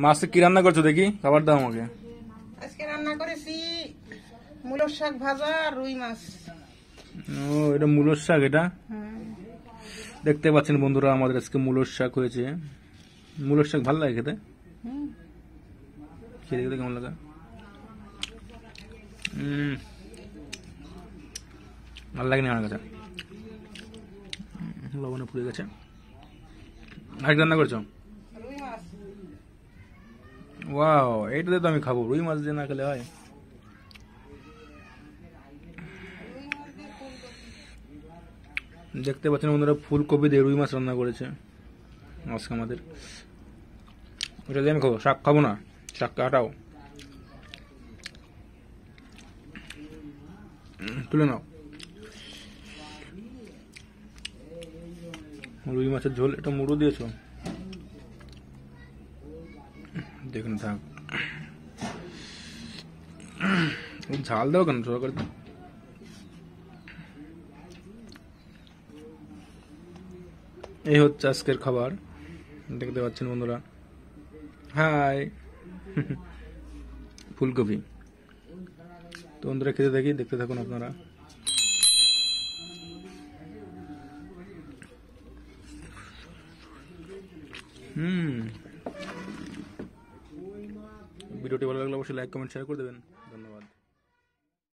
মাছে কি রান্না করছো দেখি, খাবার দাও আমাকে। আজকে রান্না করেছি মূলোর শাক ভাজা আর রুই মাছ। ও, এটা মূলোর শাক। এটা দেখতে পাচ্ছেন বন্ধুরা, আমাদের আজকে মূলোর শাক হয়েছে। মূলোর শাক ভালো লাগে খেতে। খেতে খেতে কেমন লাগে? ভালো লাগেনি আমার কাছে, লবণে পুড়ে গেছে। আর রান্না করছো? রুই মাছ। ওয়াও, এইটাতে তো আমি খাবো। রুই মাছ দিয়ে না খেলে হয়? দেখতে পাচ্ছেন বন্ধুরা, ফুলকপি দিয়ে রুই মাছ রান্না করেছে আজকে আমাদের। ওটা দিয়ে আমি খাবো, শাক খাবো না। শাক কাটাও, তুলে নাও। রুই মাছের ঝোল, এটা মুড়ো দিয়েছো? দেখুন থাক, ঝাল দাও কেন সরকার? এই হচ্ছে আজকের খাবার, দেখতে পাচ্ছেন বন্ধুরা। হাই, ফুলকপি। তো বন্ধুরা খেতে থাকি, দেখতে থাকুন আপনারা। ভিডিওটি ভালো লাগলে অবশ্যই লাইক কমেন্ট শেয়ার করে দেবেন।